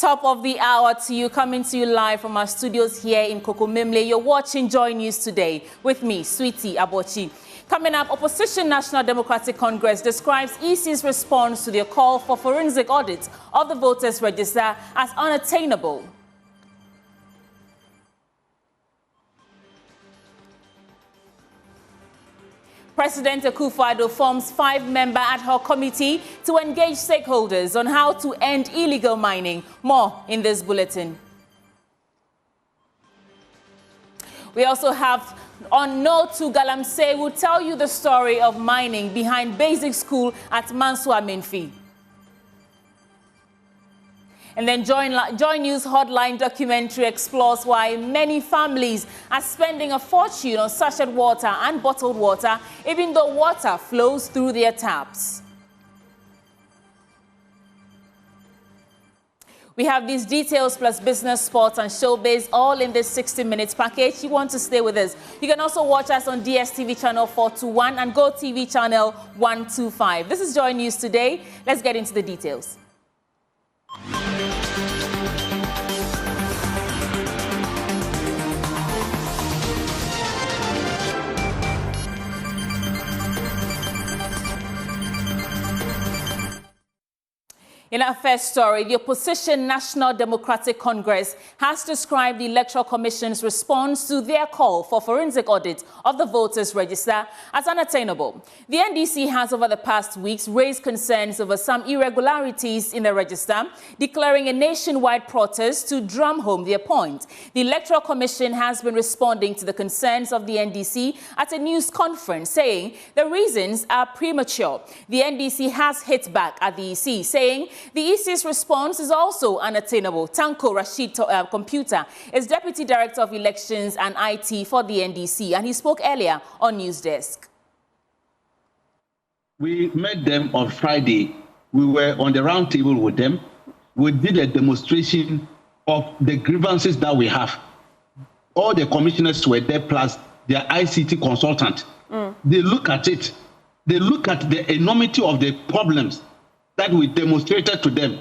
Top of the hour to you, coming to you live from our studios here in Kokomemle. You're watching Joy News Today with me, Sweetie Abochi. Coming up, Opposition National Democratic Congress describes EC's response to their call for forensic audit of the voters' register as unattainable. President Akufo-Addo forms 5-member ad hoc committee to engage stakeholders on how to end illegal mining. More in this bulletin. We also have on Note to Galamsey, will tell you the story of mining behind basic school at Manso Amenfi. And then JoyNews Hotline documentary explores why many families are spending a fortune on sachet water and bottled water, even though water flows through their taps. We have these details plus business, sports and showbiz all in this 60 minutes package. You want to stay with us? You can also watch us on DSTV channel 421 and GoTV channel 125. This is Joy News Today. Let's get into the details. In our first story, the Opposition National Democratic Congress has described the Electoral Commission's response to their call for forensic audit of the voters' register as unattainable. The NDC has over the past weeks raised concerns over some irregularities in the register, declaring a nationwide protest to drum home their point. The Electoral Commission has been responding to the concerns of the NDC at a news conference, saying the reasons are premature. The NDC has hit back at the EC, saying the EC's response is also unattainable. Tanko Rashid Computer is Deputy Director of Elections and IT for the NDC, and he spoke earlier on News Desk. We met them on Friday. We were on the round table with them. We did a demonstration of the grievances that we have. All the commissioners were there, plus their ICT consultant. They look at it. They look at the enormity of the problems that we demonstrated to them.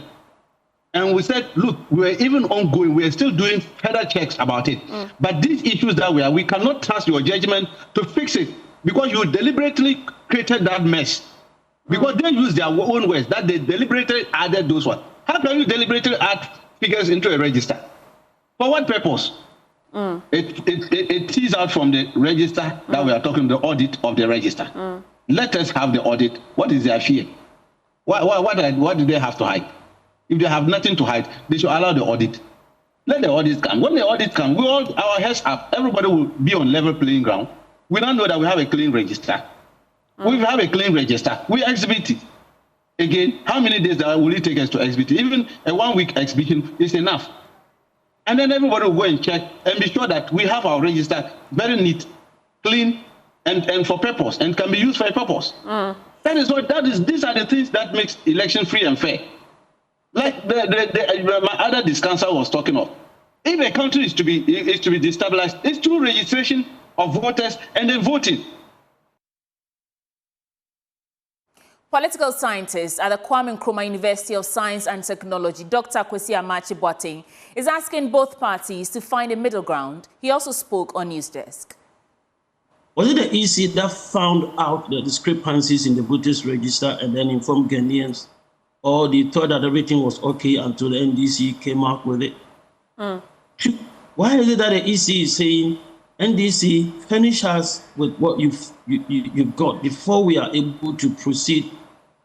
And we said, look, we're even ongoing. We're still doing further checks about it. But these issues that we cannot trust your judgment to fix it because you deliberately created that mess. Because they use their own words that they deliberately added those ones. How can you deliberately add figures into a register? For what purpose? It teases out from the register that we are talking, the audit of the register. Let us have the audit. What is their fear? What do they have to hide? If they have nothing to hide, they should allow the audit. Let the audit come. When the audit comes, we all our heads up. Everybody will be on level playing ground. We don't know that we have a clean register. We have a clean register. We exhibit it. Again, how many days will it take us to exhibit it? Even a 1-week exhibition is enough. And then everybody will go and check and be sure that we have our register very neat, clean, and for purpose, and can be used for a purpose. These are the things that makes election free and fair. Like my other discounter was talking of. If a country is to be destabilized, it's through registration of voters and then voting. Political scientist at the Kwame Nkrumah University of Science and Technology, Dr. Kwesi Amachi-Boateng, is asking both parties to find a middle ground. He also spoke on News Desk. Was it the EC that found out the discrepancies in the voters' register and then informed Ghanaians? Or they thought that everything was okay until the NDC came out with it? Why is it that the EC is saying, NDC, furnish us with what you've got before we are able to proceed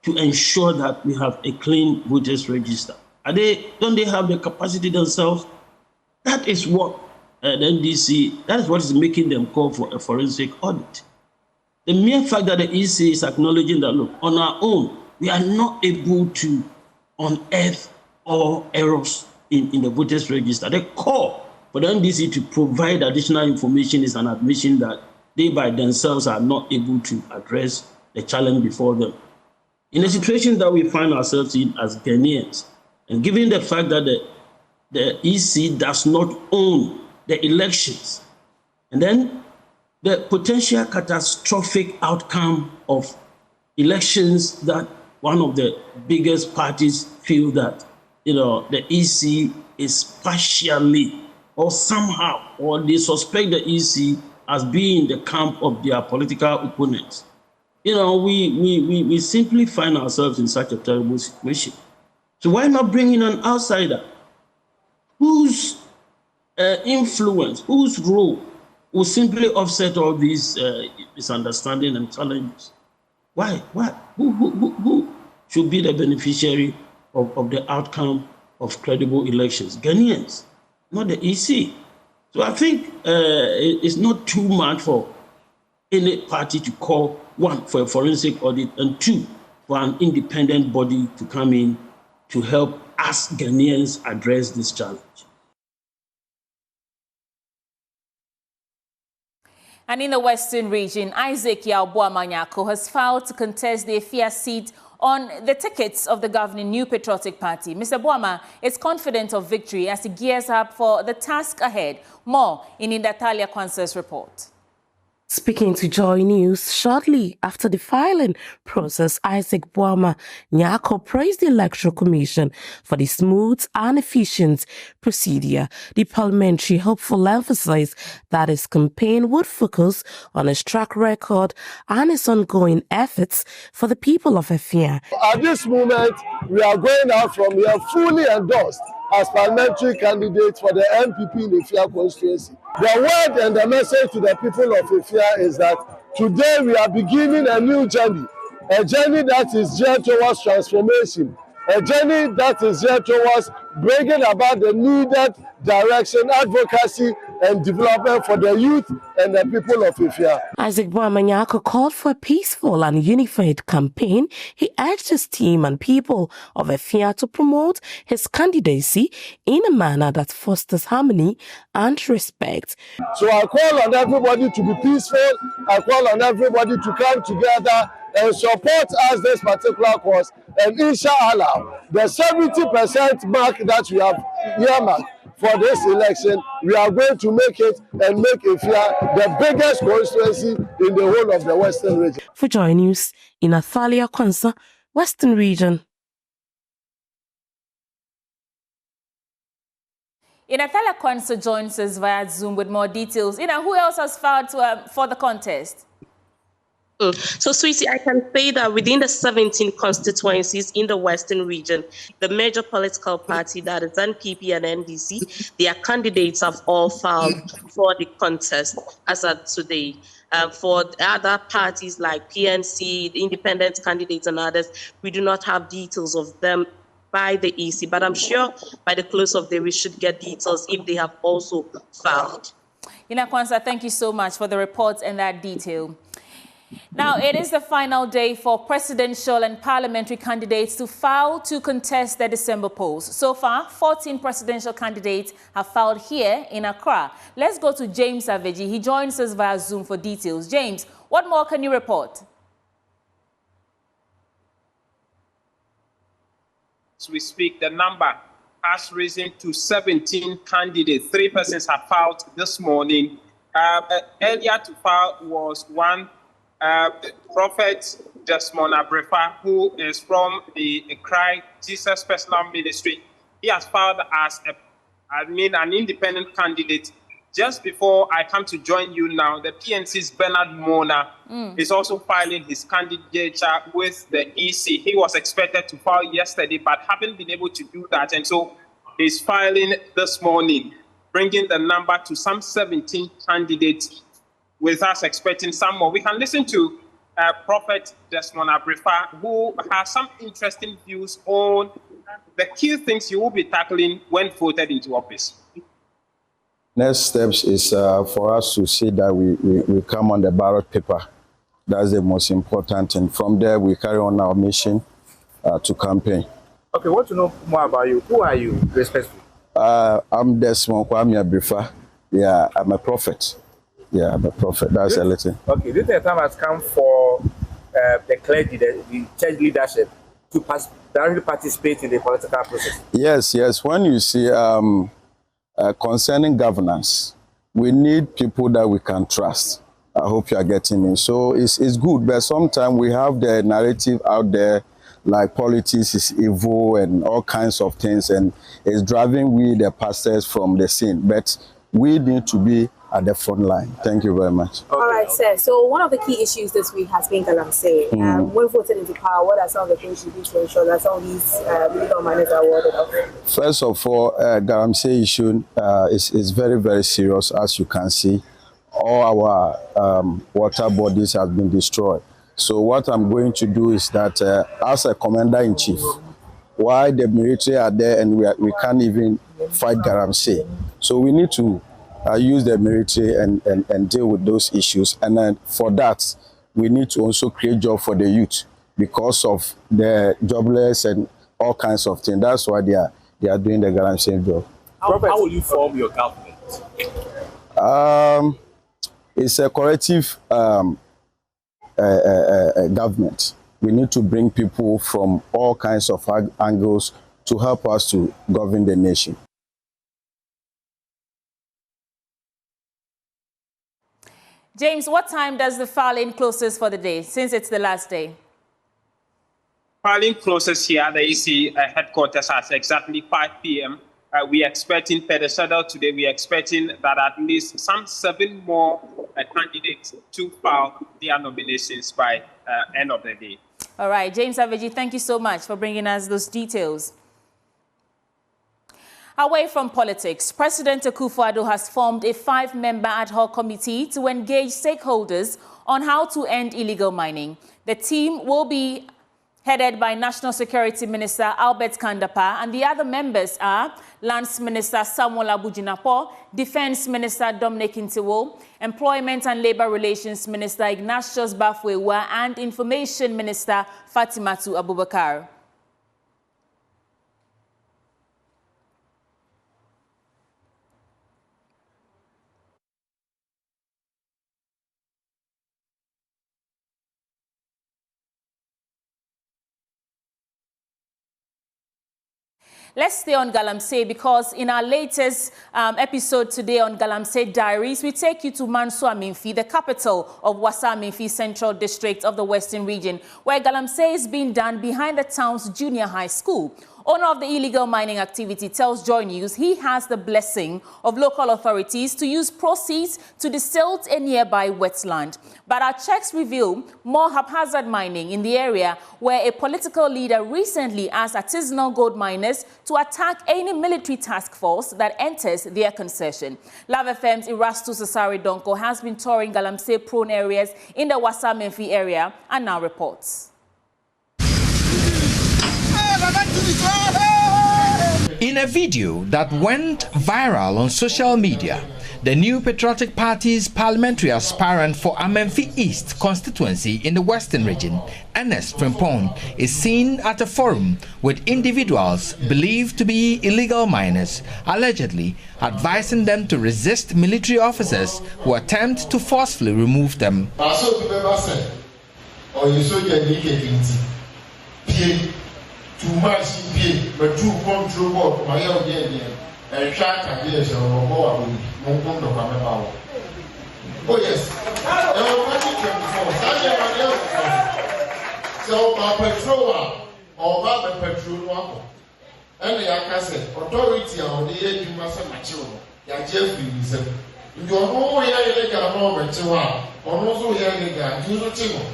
to ensure that we have a clean voters' register? Don't they have the capacity themselves? That is what the NDC, that is what is making them call for a forensic audit. The mere fact that the EC is acknowledging that, look, on our own, we are not able to unearth all errors in the voters' register. The call for the NDC to provide additional information is an admission that they by themselves are not able to address the challenge before them. In a situation that we find ourselves in as Ghanaians, and given the fact that the EC does not own the elections, and then the potential catastrophic outcome of elections that one of the biggest parties feel that the EC is partially or somehow, or they suspect the EC as being the camp of their political opponents. We simply find ourselves in such a terrible situation. So why not bring in an outsider whose influence, whose role will simply offset all these misunderstandings and challenges? Why? Who should be the beneficiary of the outcome of credible elections? Ghanaians, not the EC. So I think it's not too much for any party to call, one, for a forensic audit, and two, for an independent body to come in to help us Ghanaians address this challenge. And in the Western region, Isaac Yaw-Boamah-Nyarko has filed to contest the Efia seat on the tickets of the governing New Patriotic Party. Mr. Boamah is confident of victory as he gears up for the task ahead. More in Indatalia Kwansa's report. Speaking to Joy News shortly after the filing process, Isaac Boamah-Nyarko praised the Electoral Commission for the smooth and efficient procedure. The parliamentary hopeful emphasized that his campaign would focus on his track record and his ongoing efforts for the people of Efia. At this moment, we are going out from here fully endorsed as parliamentary candidates for the MPP in the Efia constituency. The word and the message to the people of Efia is that today we are beginning a new journey, a journey that is geared towards transformation, a journey that is geared towards bringing about the needed direction, advocacy, and development for the youth and the people of Efia. Isaac Boamah-Nyarko called for a peaceful and unified campaign. He urged his team and people of Efia to promote his candidacy in a manner that fosters harmony and respect. So I call on everybody to be peaceful. I call on everybody to come together and support us this particular cause. And inshallah, the 70% mark that we have earmarked for this election, we are going to make it and make Efia the biggest constituency in the whole of the Western region. For Joy News, in Indatalia Kwansa, Western region. Indatalia Kwansa joins us via Zoom with more details. Who else has filed for the contest? So, Sweetie, I can say that within the 17 constituencies in the Western region, the major political party, that is NPP and NDC, their candidates have all filed for the contest as of today. For other parties like PNC, the independent candidates and others, we do not have details of them by the EC, but I'm sure by the close of the day, we should get details if they have also filed. Kwansa, thank you so much for the report and that detail. Now, it is the final day for presidential and parliamentary candidates to file to contest the December polls. So far, 14 presidential candidates have filed here in Accra. Let's go to James Aveji. He joins us via Zoom for details. James, what more can you report? As we speak, the number has risen to 17 candidates. 3 persons have filed this morning. Earlier to file was one Prophet Desmond Abrefa, who is from the Cry Jesus Personal Ministry. He has filed as an independent candidate. Just before I come to join you now, the PNC's Bernard Mona is also filing his candidature with the EC. He was expected to file yesterday, but haven't been able to do that. And so he's filing this morning, bringing the number to some 17 candidates, with us expecting some more. We can listen to Prophet Desmond Abrefa, who has some interesting views on the key things he will be tackling when voted into office. Next steps is for us to see that we come on the ballot paper. That's the most important. And from there, we carry on our mission to campaign. Okay, want to know more about you. Who are you, respectfully? I'm Desmond Abrefa. Yeah, I'm a prophet. Yeah, I'm a prophet. That's a little. Okay, this time has come for the clergy, the church leadership, to directly participate in the political process. Yes. When you see concerning governance, we need people that we can trust. I hope you are getting me. So it's good, but sometimes we have the narrative out there like politics is evil and all kinds of things, and it's driving we, the pastors, from the scene. But we need to be at the front line. Thank you very much. All right, sir. So one of the key issues this week has been Galamsey. When voted into power, what are some of the things you do to ensure that some of these illegal miners are warded off? First of all, Galamsey issue is very, very serious, as you can see. All our water bodies have been destroyed. So what I'm going to do is that as a commander-in-chief, while the military are there and we can't even fight Galamsey, so we need to use the military and deal with those issues. And then for that, we need to also create jobs for the youth because of the jobless and all kinds of things. That's why they are doing the Galamsey job. How will you form your government? It's a collective government. We need to bring people from all kinds of angles to help us to govern the nation. James, what time does the filing closes for the day, since it's the last day? Filing closes here at the EC headquarters at exactly 5 p.m. We are expecting, per the schedule today, we are expecting that at least some 7 more candidates to file their nominations by end of the day. All right, James Aveji, thank you so much for bringing us those details. Away from politics, President Akufo-Addo has formed a 5-member ad hoc committee to engage stakeholders on how to end illegal mining. The team will be headed by National Security Minister Albert Kandapa, and the other members are Lands Minister Samuel Abujinapo, Defense Minister Dominic Ntiwo, Employment and Labour Relations Minister Ignatius Bafwewa, and Information Minister Fatimatu Abubakar. Let's stay on Galamsey, because in our latest episode today on Galamsey Diaries, we take you to Manso Amenfi, the capital of Wasa Amenfi Central District of the Western Region, where Galamsey is being done behind the town's junior high school. Owner of the illegal mining activity tells Joy News he has the blessing of local authorities to use proceeds to desilt a nearby wetland. But our checks reveal more haphazard mining in the area, where a political leader recently asked artisanal gold miners to attack any military task force that enters their concession. Love FM's Erastus Asari Donko has been touring Galamsey-prone areas in the Wasa Amenfi area and now reports. In a video that went viral on social media, the new Patriotic Party's parliamentary aspirant for Amenfi East constituency in the Western Region, Ernest Frimpong, is seen at a forum with individuals believed to be illegal miners, allegedly advising them to resist military officers who attempt to forcefully remove them. Too much but too control my and track ideas or oh yes, so my patrol or my patrol and the Akase authority on the edge you must have mature. Jeffrey said, you are all here in a moment to one, or also here in a use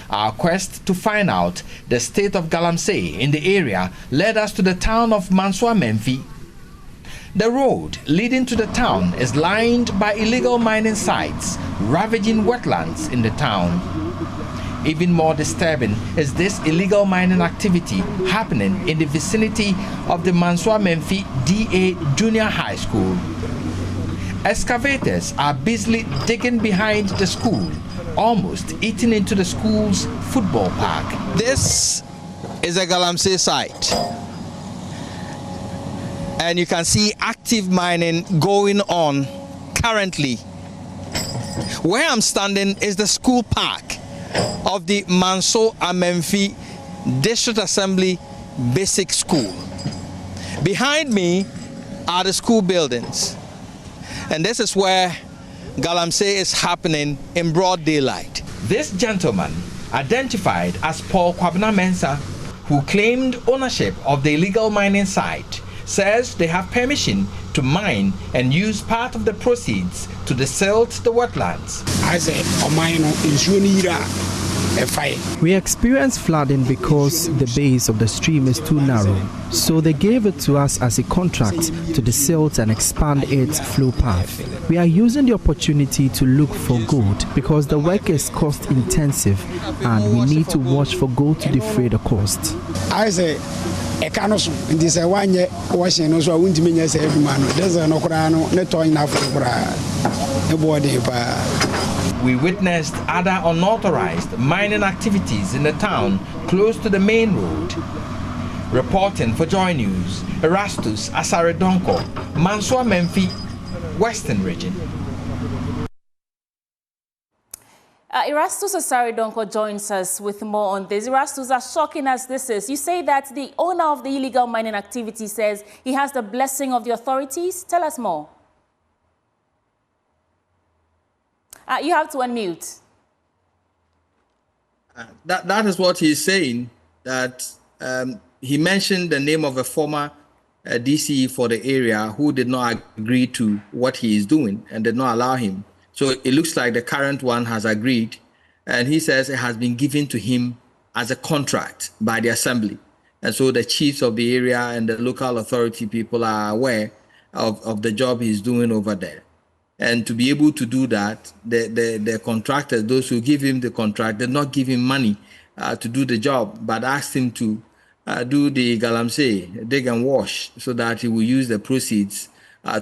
Our quest to find out the state of Galamsey in the area led us to the town of Manso Amenfi. The road leading to the town is lined by illegal mining sites, ravaging wetlands in the town. Even more disturbing is this illegal mining activity happening in the vicinity of the Manso Amenfi DA Junior High School. Excavators are busily digging behind the school, almost eating into the school's football park. This is a Galamsey site, and you can see active mining going on currently. Where I'm standing is the school park of the Manso Amenfi District Assembly Basic School. Behind me are the school buildings. And this is where Galamsey is happening in broad daylight. This gentleman, identified as Paul Kwabena Mensah, who claimed ownership of the illegal mining site, says they have permission to mine and use part of the proceeds to desilt the wetlands. We experienced flooding because the base of the stream is too narrow, so they gave it to us as a contract to desilt and expand its flow path. We are using the opportunity to look for gold because the work is cost intensive and we need to watch for gold to defray the cost. We witnessed other unauthorized mining activities in the town close to the main road. Reporting for Joy News, Erastus Asaredonko, Manso Amenfi, Western Region. Erastus Asaredonko joins us with more on this. Erastus, as shocking as this is, you say that the owner of the illegal mining activity says he has the blessing of the authorities. Tell us more. You have to unmute. That is what he's saying, that he mentioned the name of a former DCE for the area who did not agree to what he is doing and did not allow him. So it looks like the current one has agreed, and he says it has been given to him as a contract by the assembly. And so the chiefs of the area and the local authority people are aware of the job he's doing over there. And to be able to do that, the contractors, those who give him the contract, did not give him money to do the job, but asked him to do the Galamsey, dig and wash, so that he will use the proceeds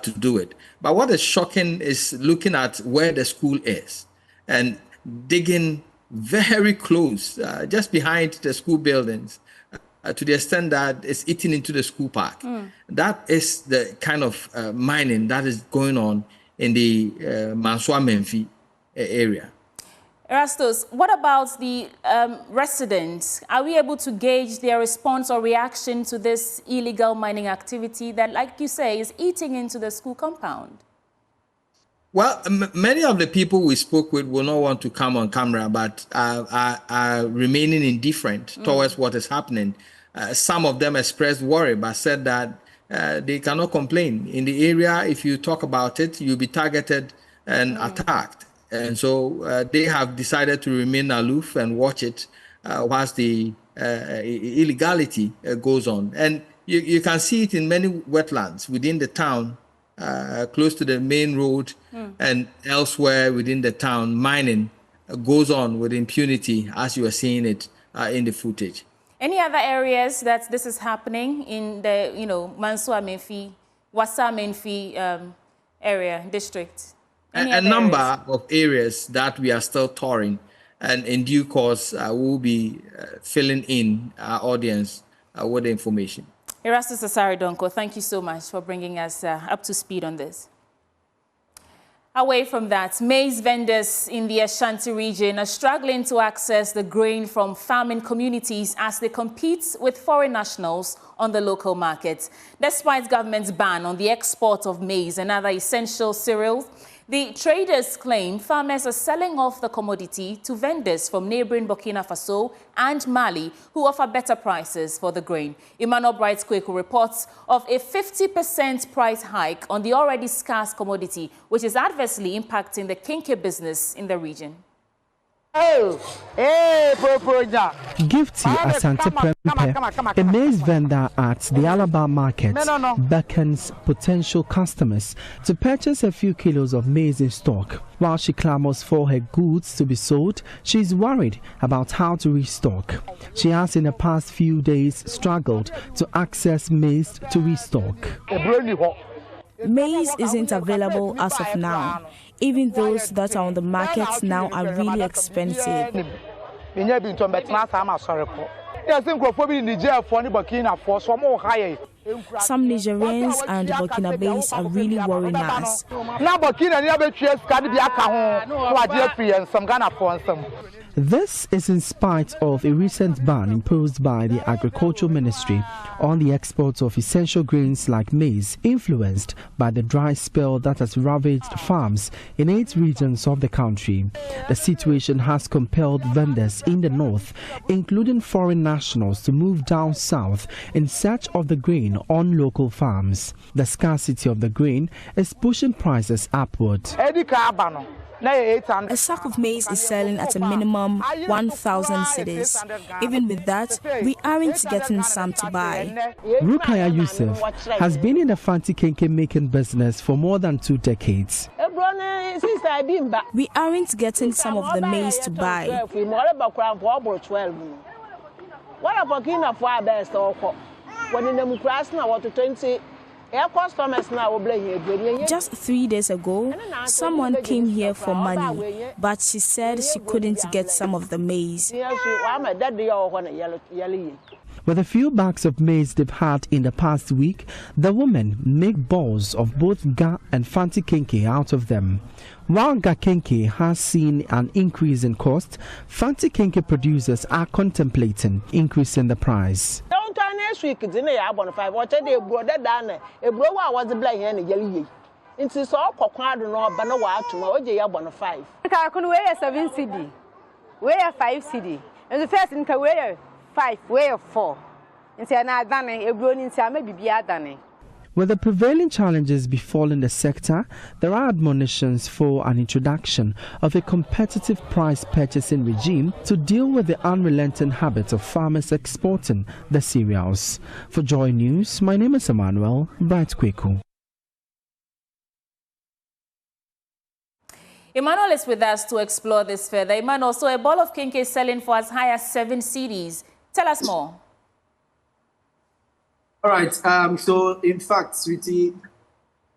to do it. But what is shocking is looking at where the school is and digging very close, just behind the school buildings, to the extent that it's eating into the school park. That is the kind of mining that is going on in the Manso Amenfi area. Erastus, what about the residents? Are we able to gauge their response or reaction to this illegal mining activity that, like you say, is eating into the school compound? Well, many of the people we spoke with will not want to come on camera, but are remaining indifferent towards what is happening. Some of them expressed worry, but said that they cannot complain. In the area, if you talk about it, you'll be targeted and attacked. And so they have decided to remain aloof and watch it whilst the illegality goes on. And you can see it in many wetlands within the town, close to the main road and elsewhere within the town. Mining goes on with impunity, as you are seeing it in the footage. Any other areas that this is happening in the, Manso Amenfi, Wasa Amenfi area, district? A number of areas that we are still touring, and in due course, we'll be filling in our audience with the information. Erastus Asaredonko, thank you so much for bringing us up to speed on this. Away from that, maize vendors in the Ashanti region are struggling to access the grain from farming communities as they compete with foreign nationals on the local market. Despite government's ban on the export of maize and other essential cereals, the traders claim farmers are selling off the commodity to vendors from neighboring Burkina Faso and Mali who offer better prices for the grain. Emmanuel Bright-Kweku reports of a 50% price hike on the already scarce commodity, which is adversely impacting the kinky business in the region. Gifty Asante Prempe, a maize vendor at the Alaba market, beckons potential customers to purchase a few kilos of maize in stock. While she clamors for her goods to be sold, she is worried about how to restock. She has in the past few days struggled to access maize to restock. Maize isn't available as of now. Even those that are on the market now are really expensive. Some Nigerians and Burkinabés are really worrying us. This is in spite of a recent ban imposed by the Agricultural Ministry on the exports of essential grains like maize, influenced by the dry spell that has ravaged farms in 8 regions of the country. The situation has compelled vendors in the north, including foreign nationals, to move down south in search of the grain on local farms. The scarcity of the grain is pushing prices upward. A sack of maize is selling at a minimum 1,000 cedis. Even with that, we aren't getting some to buy. Rukaya Youssef has been in the Fanti Kenke making business for more than 2 decades. We aren't getting some of the maize to buy. Just 3 days ago, someone came here for money, but she said she couldn't get some of the maize. With a few bags of maize they've had in the past week, the women make balls of both Ga and Fanti Kenke out of them. While Ga Kenke has seen an increase in cost, Fanti Kenke producers are contemplating increasing the price. Next week, it's in the Abon 5. What they brought that down a blower was the black and yellow. Into so cockard no banawa tomorrow, J. Abon 5. I can wear 7 CD, wear 5 CD, and the first in Kaway 5, wear 4. And say, I'm done a blown in Sama be done. With the prevailing challenges befalling the sector, there are admonitions for an introduction of a competitive price purchasing regime to deal with the unrelenting habit of farmers exporting the cereals. For Joy News, my name is Emmanuel Bright Kweku. Emmanuel is with us to explore this further. Emmanuel, so a ball of kenke is selling for as high as 7 cedis. Tell us more. All right. So, in fact, sweetie,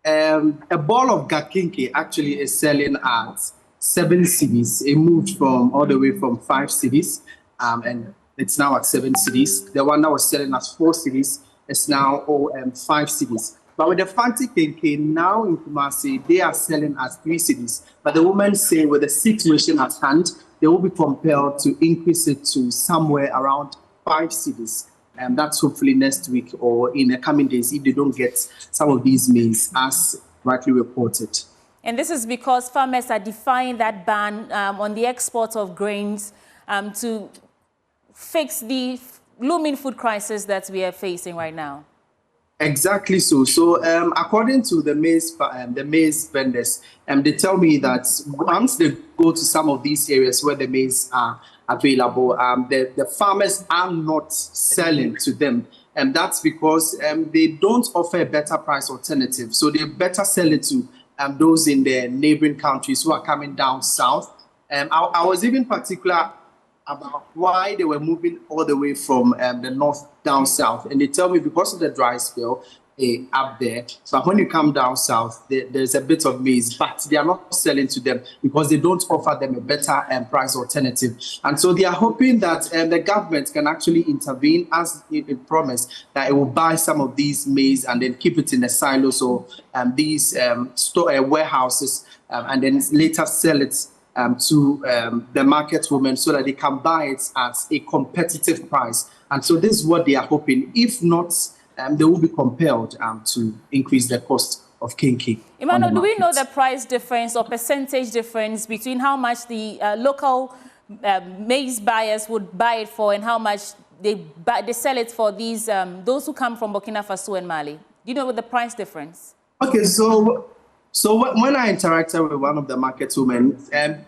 a ball of gakinke actually is selling at 7 cedis. It moved from all the way from 5 cedis, and it's now at 7 cedis. The one that was selling at 4 cedis is now 5 cedis. But with the Fanti Kenke now in Kumasi, they are selling at 3 cedis. But the women say with the situation at hand, they will be compelled to increase it to somewhere around 5 cedis. And that's hopefully next week or in the coming days if they don't get some of these maize as rightly reported. And this is because farmers are defying that ban on the export of grains to fix the looming food crisis that we are facing right now. Exactly so. So according to the maize vendors, they tell me that once they go to some of these areas where the maize are available, the farmers are not selling to them. And that's because they don't offer a better price alternative. So they better sell it to those in the neighboring countries who are coming down south. I was even particular about why they were moving all the way from the north down south. And they tell me because of the dry spell up there. So when you come down south, there's a bit of maize, but they are not selling to them because they don't offer them a better price alternative. And so they are hoping that the government can actually intervene as it promised, that it will buy some of these maize and then keep it in the silos or these warehouses and then later sell it to the market women so that they can buy it at a competitive price. And so this is what they are hoping. If not, they will be compelled to increase the cost of kenke. Emmanuel, do we know the price difference or percentage difference between how much the local maize buyers would buy it for and how much they sell it for these those who come from Burkina Faso and Mali? Do you know what the price difference? Okay, so when I interacted with one of the market women,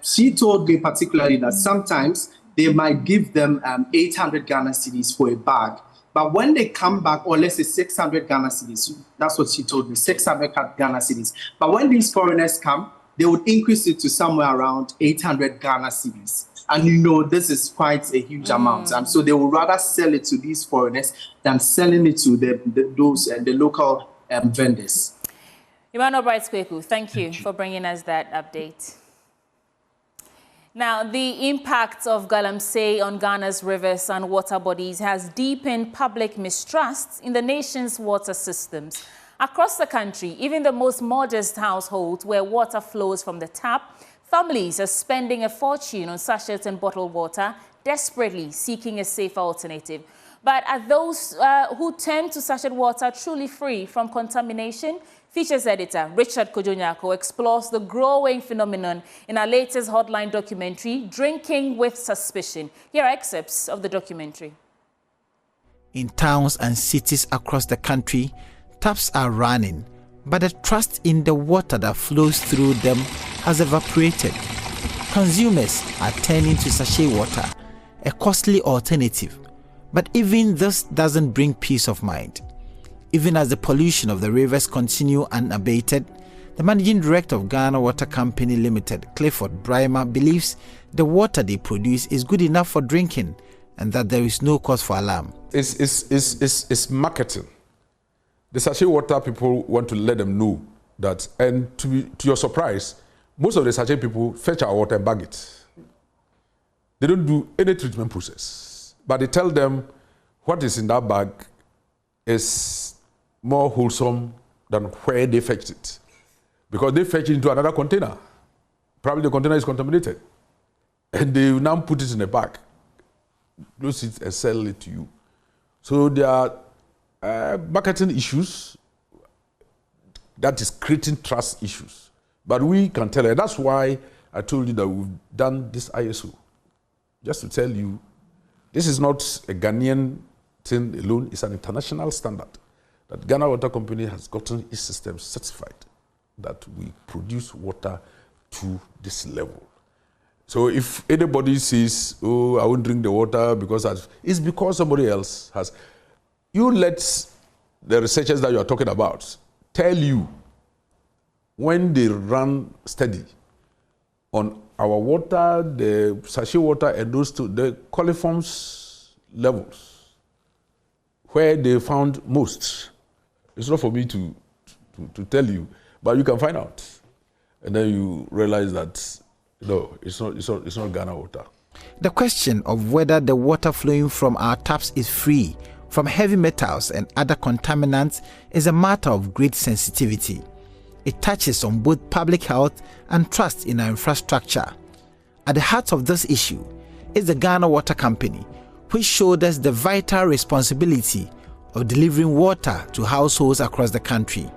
she told me particularly that sometimes they might give them 800 Ghana cedis for a bag. But when they come back, or let's say 600 Ghana cedis, that's what she told me, 600 Ghana cedis. But when these foreigners come, they would increase it to somewhere around 800 Ghana cedis. And you know, this is quite a huge amount. And so they would rather sell it to these foreigners than selling it to the local vendors. Emmanuel Bright Kweku, thank you for bringing us that update. Now, the impact of Galamsey on Ghana's rivers and water bodies has deepened public mistrust in the nation's water systems. Across the country, even the most modest households where water flows from the tap Families are spending a fortune on sachets and bottled water, desperately seeking a safer alternative. But are those who turn to sachet water truly free from contamination? Features editor Richard Kojonyako explores the growing phenomenon in our latest Hotline documentary, Drinking with Suspicion. Here are excerpts of the documentary. In towns and cities across the country, taps are running, but the trust in the water that flows through them has evaporated. Consumers are turning to sachet water, a costly alternative. But even this doesn't bring peace of mind. Even as the pollution of the rivers continue unabated, the managing director of Ghana Water Company Limited, Clifford Brima, believes the water they produce is good enough for drinking and that there is no cause for alarm. It's marketing. The sachet water people want to let them know that, and to your surprise, most of the sachet people fetch our water and bag it. They don't do any treatment process, but they tell them what is in that bag is more wholesome than where they fetched it. Because they fetch it into another container. Probably the container is contaminated. And they now put it in a bag, close it and sell it to you. So there are marketing issues that is creating trust issues. But we can tell her. That's why I told you that we've done this ISO. Just to tell you, this is not a Ghanaian thing alone. It's an international standard that Ghana Water Company has gotten its system certified that we produce water to this level. So if anybody says, oh, I won't drink the water because it's because somebody else has. You let the researchers that you are talking about tell you when they run study on our water, the sachet water, and those two, the coliforms levels, where they found most. It's not for me to tell you, but you can find out. And then you realize that, no, it's not Ghana water. The question of whether the water flowing from our taps is free from heavy metals and other contaminants is a matter of great sensitivity. It touches on both public health and trust in our infrastructure. At the heart of this issue is the Ghana Water Company, which shoulders the vital responsibility of delivering water to households across the country.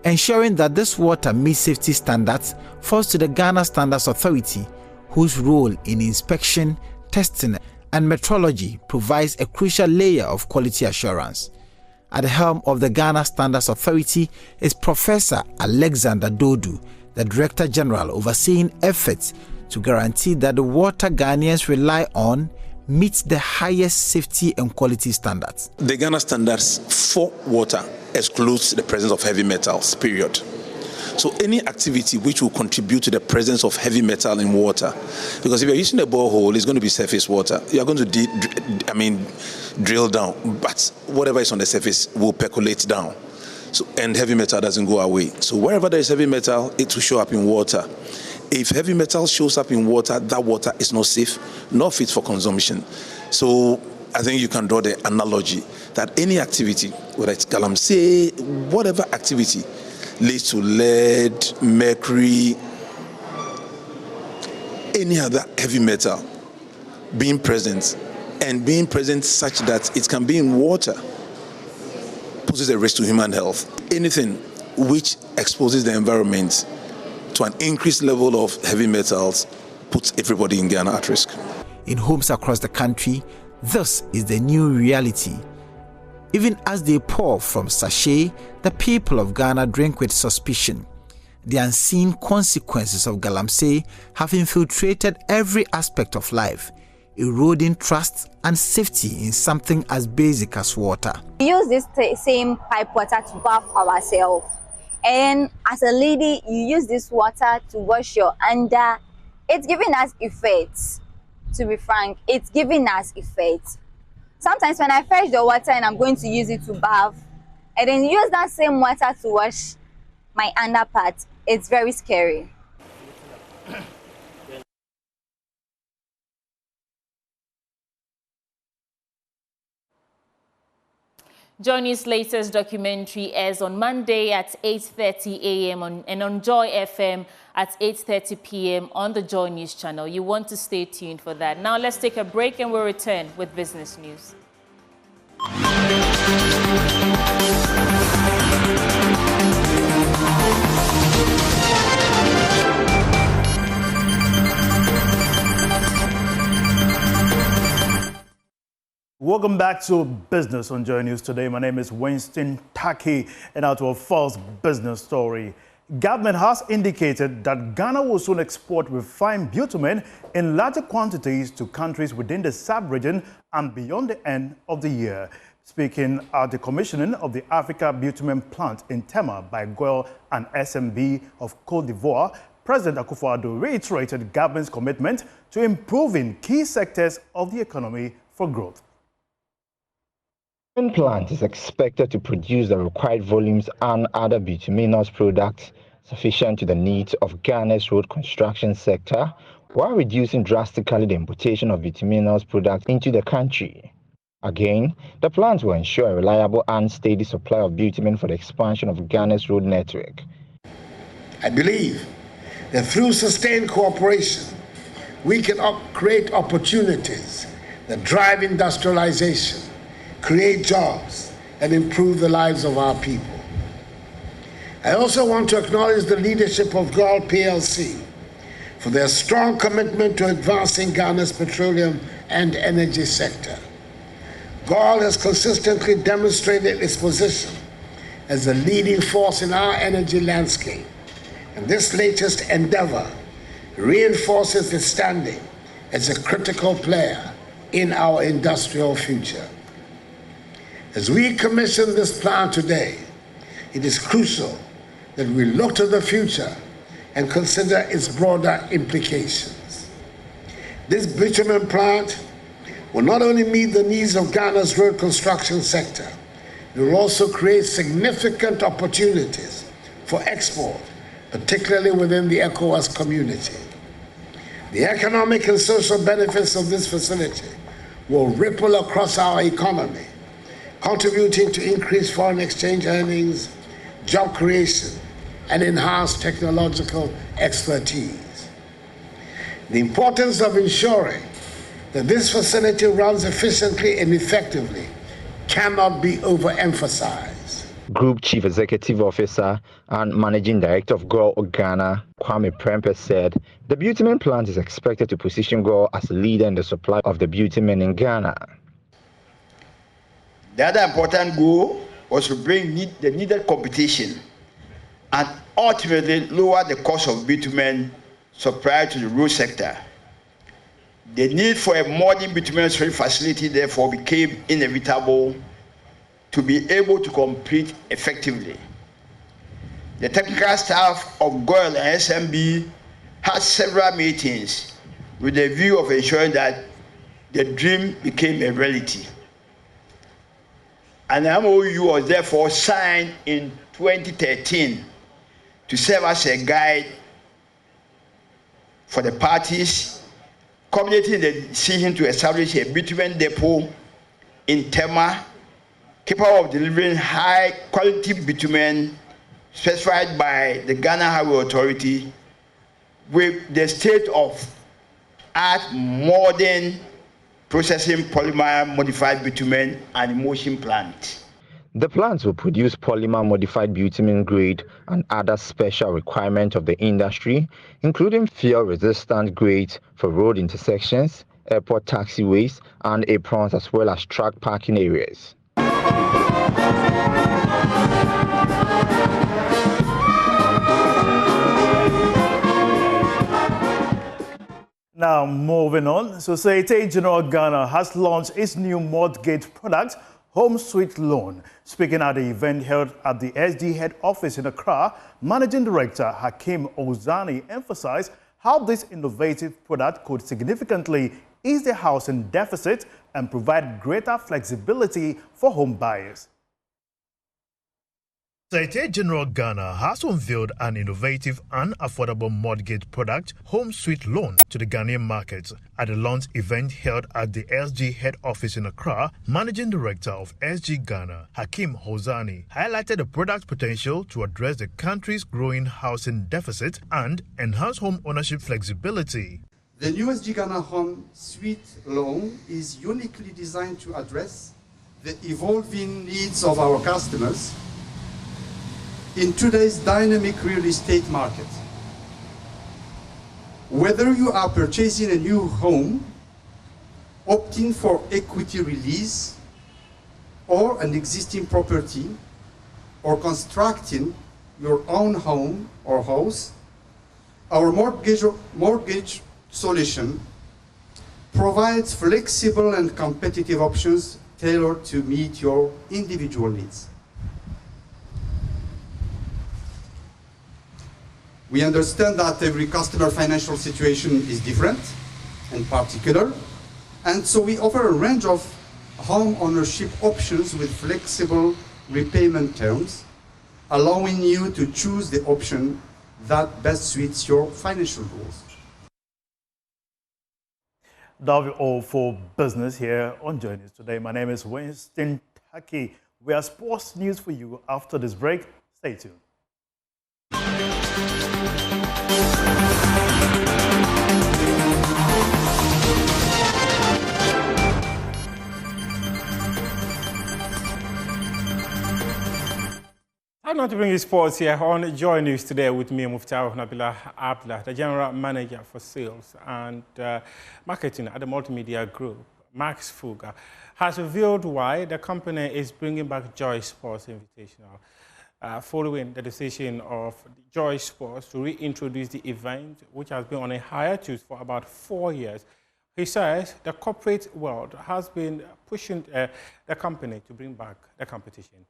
Ensuring that this water meets safety standards falls to the Ghana Standards Authority, whose role in inspection, testing, and metrology provides a crucial layer of quality assurance. At the helm of the Ghana Standards Authority is Professor Alexander Dodu, the Director General overseeing efforts to guarantee that the water Ghanaians rely on meets the highest safety and quality standards. The Ghana Standards for water excludes the presence of heavy metals, period. So any activity which will contribute to the presence of heavy metal in water, because if you're using a borehole, it's going to be surface water. You're going to drill down, but whatever is on the surface will percolate down. So, and heavy metal doesn't go away. So wherever there is heavy metal, it will show up in water. If heavy metal shows up in water, that water is not safe, nor fit for consumption. So I think you can draw the analogy that any activity, whether it's Galamsey, whatever activity, leads to lead, mercury, any other heavy metal being present, and being present such that it can be in water, poses a risk to human health. Anything which exposes the environment to an increased level of heavy metals puts everybody in Ghana at risk. In homes across the country, this is the new reality. Even as they pour from sachet, the people of Ghana drink with suspicion. The unseen consequences of Galamsey have infiltrated every aspect of life, eroding trust and safety in something as basic as water. We use this same pipe water to bath ourselves. And as a lady, you use this water to wash your under. It's giving us effects. To be frank, it's giving us effects. Sometimes when I fetch the water and I'm going to use it to bath, and then use that same water to wash my underpart, it's very scary. JoyNews' latest documentary airs on Monday at 8:30 a.m. and on Joy FM at 8:30 p.m. on the JoyNews channel. You want to stay tuned for that. Now let's take a break and we'll return with business news. Welcome back to Business on JoyNews Today. My name is Winston Taki, and now to our first business story. Government has indicated that Ghana will soon export refined bitumen in larger quantities to countries within the sub-region and beyond the end of the year. Speaking at the commissioning of the Africa Bitumen plant in Tema by GOIL and SMB of Côte d'Ivoire, President Akufo-Addo reiterated government's commitment to improving key sectors of the economy for growth. The plant is expected to produce the required volumes and other bituminous products sufficient to the needs of Ghana's road construction sector, while reducing drastically the importation of bituminous products into the country. Again, the plant will ensure a reliable and steady supply of bitumen for the expansion of Ghana's road network. I believe that through sustained cooperation, we can create opportunities that drive industrialization, create jobs, and improve the lives of our people. I also want to acknowledge the leadership of GOIL PLC for their strong commitment to advancing Ghana's petroleum and energy sector. GOIL has consistently demonstrated its position as a leading force in our energy landscape, and this latest endeavor reinforces its standing as a critical player in our industrial future. As we commission this plan today, it is crucial that we look to the future and consider its broader implications. This bitumen plant will not only meet the needs of Ghana's road construction sector, it will also create significant opportunities for export, particularly within the ECOWAS community. The economic and social benefits of this facility will ripple across our economy, contributing to increased foreign exchange earnings, job creation, and enhanced technological expertise. The importance of ensuring that this facility runs efficiently and effectively cannot be overemphasized. Group Chief Executive Officer and Managing Director of GOIL Ghana, Kwame Prempeh, said the bitumen plant is expected to position GOIL as a leader in the supply of the bitumen in Ghana. The other important goal was to bring the needed competition and ultimately lower the cost of bitumen supplied to the road sector. The need for a modern bitumen storage facility therefore became inevitable to be able to compete effectively. The technical staff of GOIL and SMB had several meetings with the view of ensuring that the dream became a reality. An MOU was therefore signed in 2013 to serve as a guide for the parties, culminating the decision to establish a bitumen depot in Tema, capable of delivering high-quality bitumen specified by the Ghana Highway Authority with the state-of-art modern processing polymer-modified bitumen and emulsion plant. The plant will produce polymer-modified bitumen grade and other special requirements of the industry, including fuel-resistant grades for road intersections, airport taxiways, and aprons, as well as truck parking areas. Now, moving on, Societe Generale Ghana has launched its new mortgage product, Home Sweet Loan. Speaking at the event held at the SD head office in Accra, Managing Director Hakeem Ozani emphasized how this innovative product could significantly ease the housing deficit and provide greater flexibility for home buyers. Secretary General Ghana has unveiled an innovative and affordable mortgage product, Home Sweet Loan, to the Ghanaian market. At a launch event held at the SG head office in Accra, Managing Director of SG Ghana, Hakeem Hosani, highlighted the product's potential to address the country's growing housing deficit and enhance home ownership flexibility. The new SG Ghana Home Sweet Loan is uniquely designed to address the evolving needs of our customers in today's dynamic real estate market. Whether you are purchasing a new home, opting for equity release, or an existing property, or constructing your own home or house, our mortgage solution provides flexible and competitive options tailored to meet your individual needs. We understand that every customer financial situation is different and particular, and so we offer a range of home ownership options with flexible repayment terms, allowing you to choose the option that best suits your financial goals. That'll be all for business here on JoyNews Today. My name is Winston Taki. We have sports news for you after this break. Stay tuned. I'm not to bring you sports here on JoyNews Today with me, Muftau Nabila Abdullah, the General Manager for Sales and Marketing at the Multimedia Group, Max Fuga, has revealed why the company is bringing back Joy Sports Invitational, following the decision of Joy Sports to reintroduce the event, which has been on a hiatus for about 4 years. He says the corporate world has been pushing the company to bring back the competition.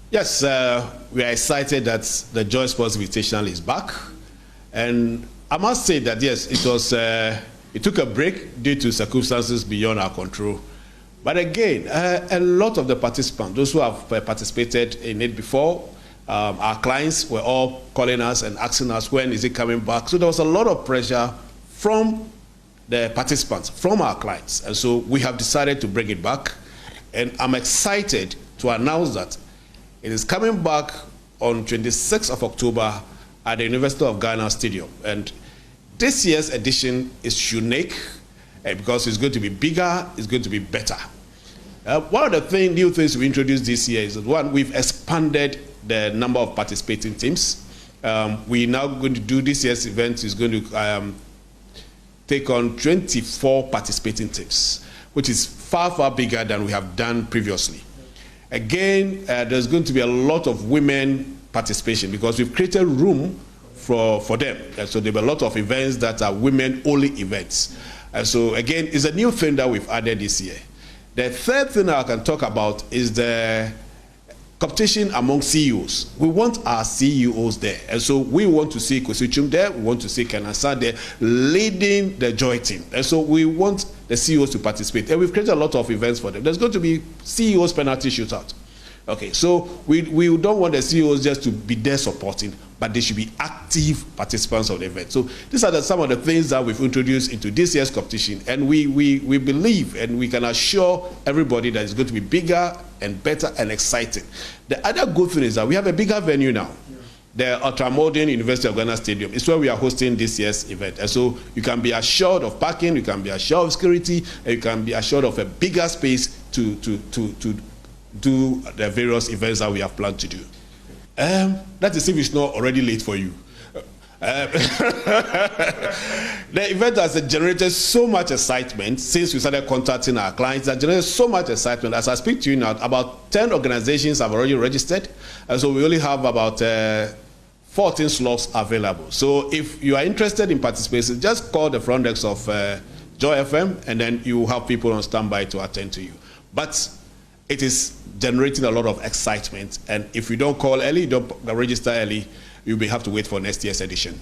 Yes, we are excited that the Joy Sports Invitational is back, and I must say that yes, it took a break due to circumstances beyond our control. But again, a lot of the participants, those who have participated in it before, our clients were all calling us and asking us when is it coming back. So there was a lot of pressure from the participants, from our clients, and so we have decided to bring it back. And I'm excited to announce that it is coming back on 26th of October at the University of Ghana Stadium. And this year's edition is unique because it's going to be bigger, it's going to be better. One of the new things we introduced this year is that, one, we've expanded the number of participating teams. We're now going to do this year's event is going to take on 24 participating teams, which is far, far bigger than we have done previously. Again, there's going to be a lot of women participation because we've created room for them. And so there will be a lot of events that are women-only events. And so again, it's a new thing that we've added this year. The third thing I can talk about is the competition among CEOs. We want our CEOs there. And so we want to see Kosuchum there, we want to see Kanasa there, leading the Joy team. And so we want the CEOs to participate. And we've created a lot of events for them. There's going to be CEOs penalty shootout. Okay, so we don't want the CEOs just to be there supporting, but they should be active participants of the event. So these are some of the things that we've introduced into this year's competition, and we believe and we can assure everybody that it's going to be bigger and better and exciting. The other good thing is that we have a bigger venue now. The ultra-modern University of Ghana Stadium is where we are hosting this year's event. And so you can be assured of parking, you can be assured of security, and you can be assured of a bigger space to do the various events that we have planned to do. That is if it's not already late for you. The event has generated so much excitement since we started contacting our clients. That generated so much excitement. As I speak to you now, about 10 organizations have already registered. And so we only have about 14 slots available. So if you are interested in participating, just call the front desk of Joy FM, and then you will have people on standby to attend to you. But it is generating a lot of excitement. And if you don't call early, don't register early, you'll have to wait for next year's edition.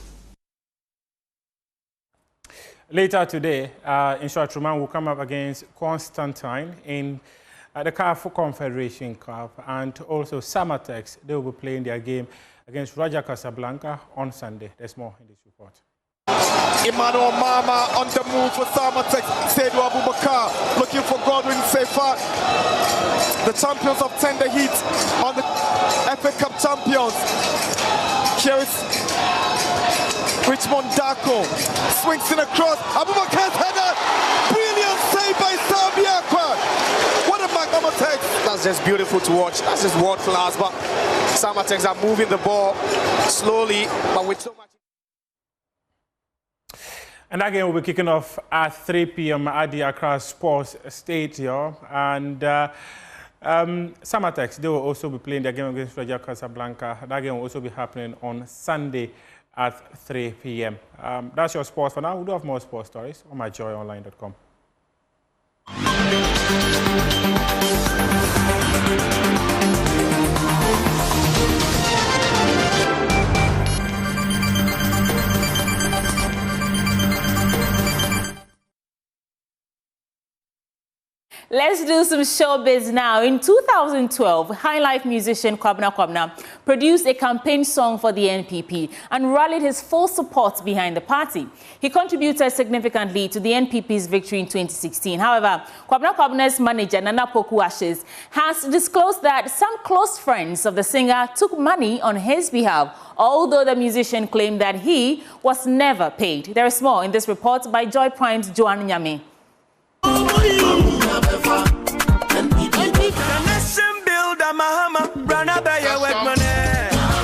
Later today, Insua Truman will come up against Constantine in at the CAF Confederation Cup, and also Samatex. They will be playing their game against Raja Casablanca on Sunday. There's more in this report. Emmanuel Mama on the move for Samatex. Aidoo Abubakar looking for Godwin Seifert. The champions of tender heat on the FA Cup champions. Here is Richmond Darko. Swings in across. Abubakar's header. Brilliant save by Sabiakwa. What a Samatex. That's just beautiful to watch. That's just world class. But Samatex are moving the ball slowly, but with so much. And that game will be kicking off at 3 p.m. at the Accra Sports Stadium. And Samatex, they will also be playing their game against Raja Casablanca. That game will also be happening on Sunday at 3 p.m. That's your sports for now. We'll do have more sports stories on myjoyonline.com. Let's do some showbiz now. In 2012, high-life musician Kwabena produced a campaign song for the NPP and rallied his full support behind the party. He contributed significantly to the NPP's victory in 2016. However, Kwabena's manager, Nana Poku Ashes, has disclosed that some close friends of the singer took money on his behalf, although the musician claimed that he was never paid. There is more in this report by Joy Prime's Joanne Nyame.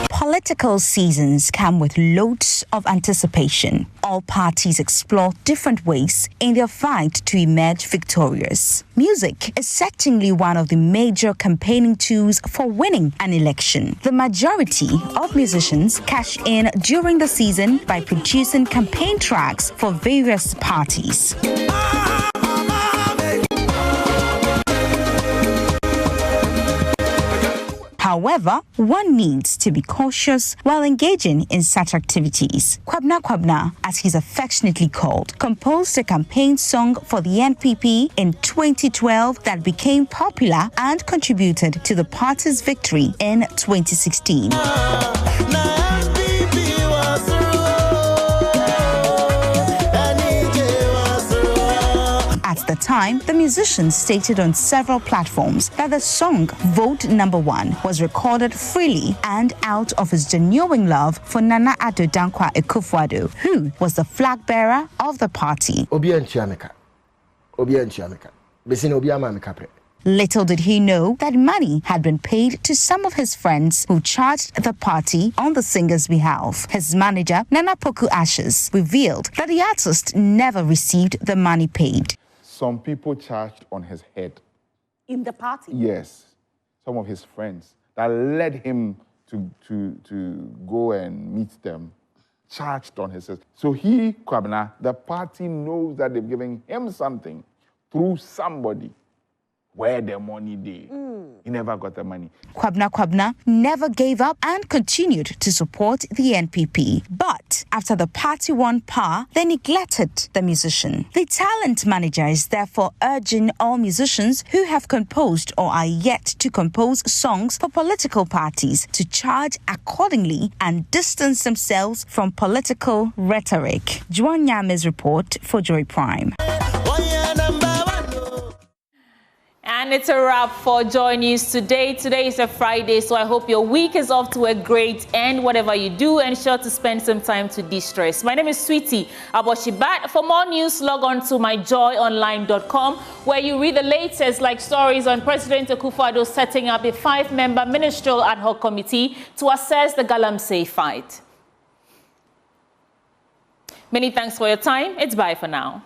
Political seasons come with loads of anticipation. All parties explore different ways in their fight to emerge victorious. Music is certainly one of the major campaigning tools for winning an election. The majority of musicians cash in during the season by producing campaign tracks for various parties. However, one needs to be cautious while engaging in such activities. Kwabena, as he's affectionately called, composed a campaign song for the NPP in 2012 that became popular and contributed to the party's victory in 2016. At the time, the musician stated on several platforms that the song Vote Number 1 was recorded freely and out of his genuine love for Nana Addo Dankwa Akufo-Addo, who was the flag bearer of the party. Little did he know that money had been paid to some of his friends who charged the party on the singer's behalf. His manager, Nana Poku Ashes, revealed that the artist never received the money paid. Some people charged on his head. In the party? Yes. Some of his friends that led him to go and meet them charged on his head. So he, Kwabena, the party knows that they've given him something through somebody. Where the money did. He never got the money. Kwabena never gave up and continued to support the NPP. But after the party won power, they neglected the musician. The talent manager is therefore urging all musicians who have composed or are yet to compose songs for political parties to charge accordingly and distance themselves from political rhetoric. Joanne Nyame's report for Joy Prime. And it's a wrap for Joy News Today. Today is a Friday, so I hope your week is off to a great end. Whatever you do, ensure to spend some time to de-stress. My name is Sweetie Aboshibat. For more news, log on to myjoyonline.com, where you read the latest, like stories on President Akufo-Addo setting up a 5-member ministerial ad hoc committee to assess the Galamsey fight. Many thanks for your time. It's bye for now.